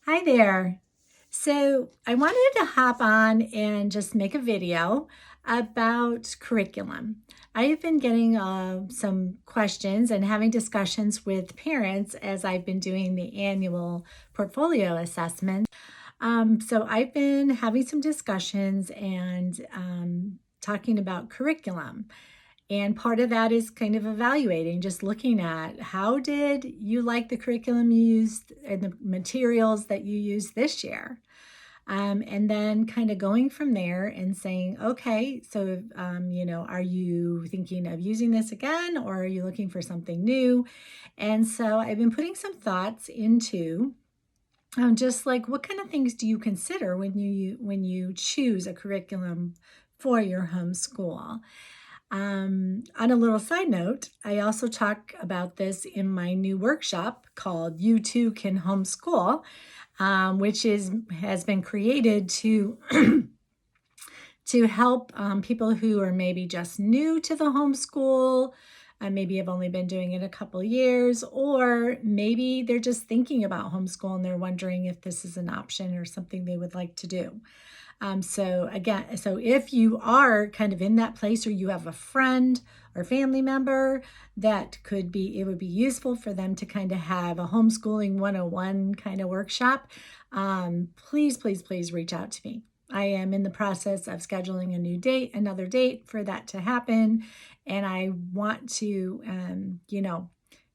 Hi there. So I wanted to hop on and just make a video about curriculum. I have been getting some questions and having discussions with parents as I've been doing the annual portfolio assessment. So I've been having some discussions and talking about curriculum. And part of that is kind of evaluating, just looking at how did you like the curriculum you used and the materials that you used this year? And then kind of going from there and saying, okay, so, are you thinking of using this again or are you looking for something new? And so I've been putting some thoughts into just like what kind of things do you consider when you choose a curriculum for your homeschool? On a little side note, I also talk about this in my new workshop called You Too Can Homeschool, which has been created to to help people who are maybe just new to the homeschool, maybe have only been doing it a couple years, or maybe they're just thinking about homeschool and they're wondering if this is an option or something they would like to do. So if you are kind of in that place or you have a friend or family member that it would be useful for them to kind of have a homeschooling 101 kind of workshop, please, please, please reach out to me. I am in the process of scheduling another date for that to happen. And I want to,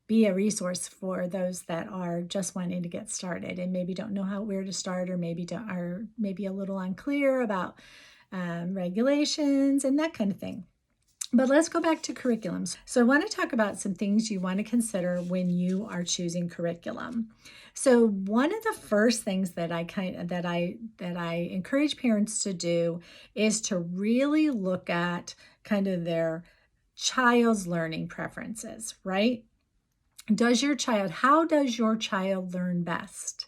be a resource for those that are just wanting to get started and maybe don't know where to start, or are maybe a little unclear about regulations and that kind of thing. But let's go back to curriculums. So I want to talk about some things you want to consider when you are choosing curriculum. So one of the first things that I encourage parents to do is to really look at kind of their child's learning preferences, right? How does your child learn best?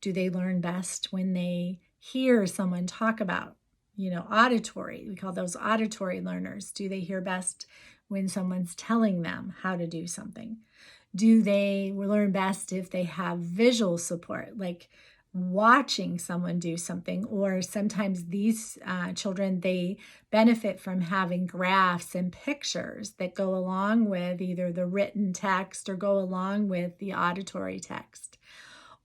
Do they learn best when they hear someone talk about, auditory? We call those auditory learners. Do they hear best when someone's telling them how to do something? Do they learn best if they have visual support, like watching someone do something? Or sometimes these children, they benefit from having graphs and pictures that go along with either the written text or go along with the auditory text.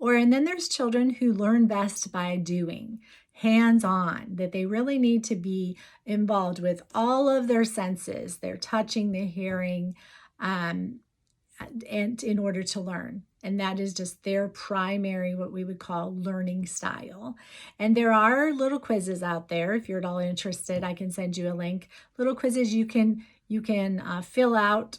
And then there's children who learn best by doing, hands-on, that they really need to be involved with all of their senses, their touching, their hearing, and in order to learn. And that is just their primary, what we would call learning style. And there are little quizzes out there. If you're at all interested, I can send you a link. Little quizzes you can fill out.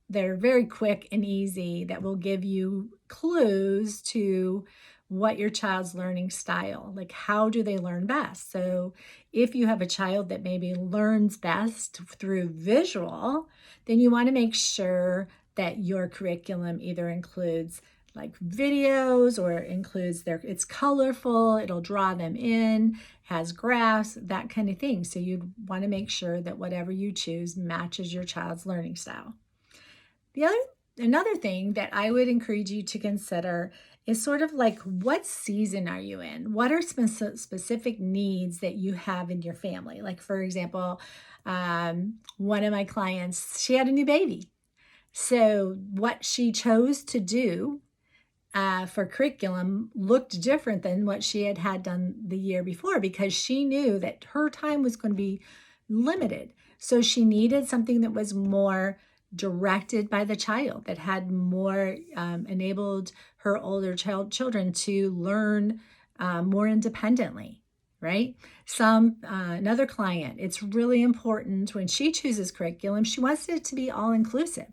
They're very quick and easy that will give you clues to what your child's learning style, like how do they learn best. So if you have a child that maybe learns best through visual, then you want to make sure that your curriculum either includes like videos or it's colorful, it'll draw them in, has graphs, that kind of thing. So you'd want to make sure that whatever you choose matches your child's learning style. Another thing that I would encourage you to consider is sort of like, what season are you in? What are specific needs that you have in your family? Like, for example, one of my clients, she had a new baby. So what she chose to do for curriculum looked different than what she had done the year before, because she knew that her time was going to be limited. So she needed something that was more directed by the child, that had more enabled her older children to learn more independently, right? Another client, it's really important when she chooses curriculum, she wants it to be all inclusive.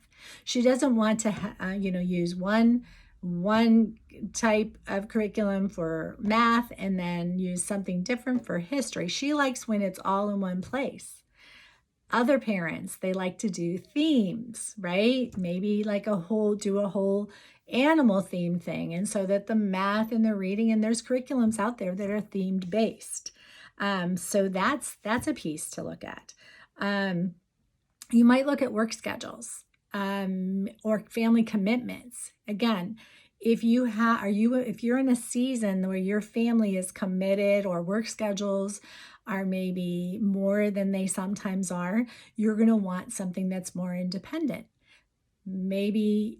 She doesn't want to use one type of curriculum for math and then use something different for history. She likes when it's all in one place. Other parents, they like to do themes, right? Maybe like do a whole animal theme thing. And so that the math and the reading, and there's curriculums out there that are themed based. So that's a piece to look at. You might look at work schedules or family commitments. Again, If you're in a season where your family is committed or work schedules are maybe more than they sometimes are, you're going to want something that's more independent. Maybe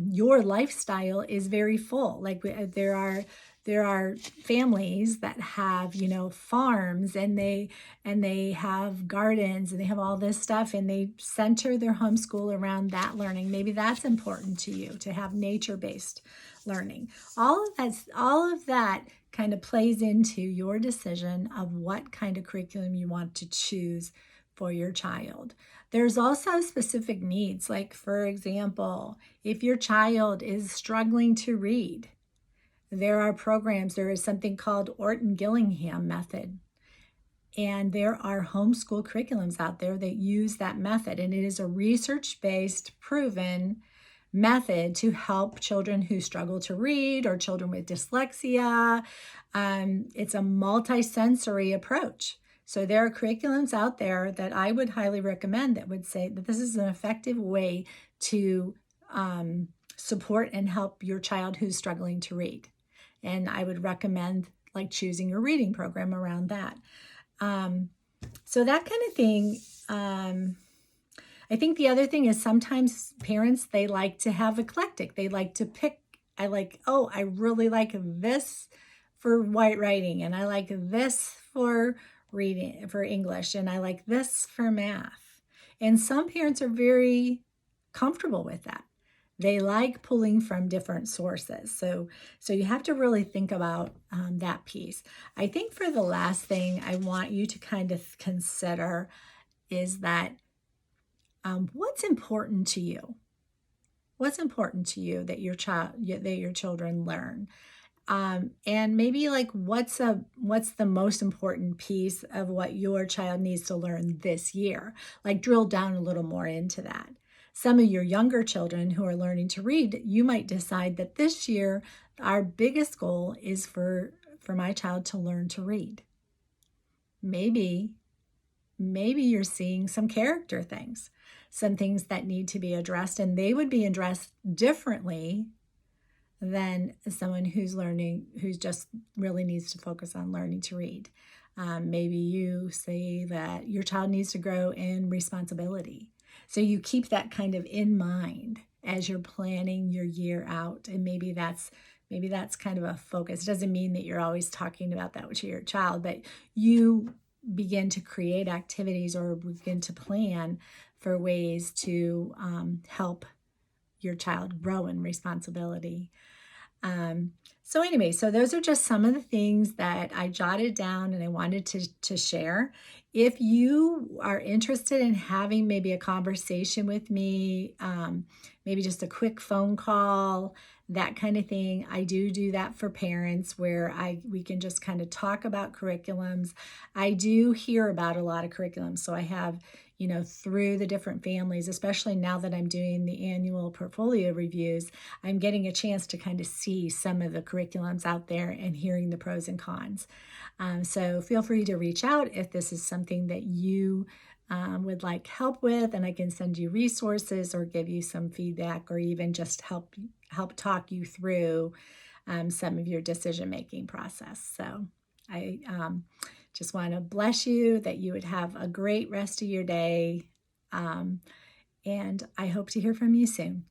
your lifestyle is very full. Like there are families that have, farms, and they have gardens, and they have all this stuff, and they center their homeschool around that learning. Maybe that's important to you, to have nature-based learning. All of that kind of plays into your decision of what kind of curriculum you want to choose for your child. There's also specific needs, like, for example, if your child is struggling to read, there are programs. There is something called Orton-Gillingham method, and there are homeschool curriculums out there that use that method, and it is a research-based, proven method to help children who struggle to read or children with dyslexia. It's a multi-sensory approach. So there are curriculums out there that I would highly recommend that would say that this is an effective way to support and help your child who's struggling to read. And I would recommend like choosing a reading program around that. So that kind of thing. I think the other thing is sometimes parents, they like to have eclectic. They like to pick, I really like this for white writing, and I like this for reading, for English, and I like this for math. And some parents are very comfortable with that. They like pulling from different sources. So you have to really think about that piece. I think for the last thing I want you to kind of consider is that what's important to you? What's important to you that your children learn? And maybe like what's the most important piece of what your child needs to learn this year? Like drill down a little more into that. Some of your younger children who are learning to read, you might decide that this year our biggest goal is for my child to learn to read. Maybe you're seeing some character things, some things that need to be addressed, and they would be addressed differently than someone who's just really needs to focus on learning to read. Maybe you say that your child needs to grow in responsibility. So you keep that kind of in mind as you're planning your year out. And maybe that's kind of a focus. It doesn't mean that you're always talking about that with your child, but you begin to create activities or begin to plan for ways to help your child grow in responsibility. So those are just some of the things that I jotted down and I wanted to share. If you are interested in having maybe a conversation with me, maybe just a quick phone call, that kind of thing, I do that for parents where we can just kind of talk about curriculums. I do hear about a lot of curriculums, so I have, through the different families, especially now that I'm doing the annual portfolio reviews, I'm getting a chance to kind of see some of the curriculums out there and hearing the pros and cons. So feel free to reach out if this is something that you would like help with, and I can send you resources or give you some feedback or even just help talk you through some of your decision-making process. So I just want to bless you that you would have a great rest of your day. And I hope to hear from you soon.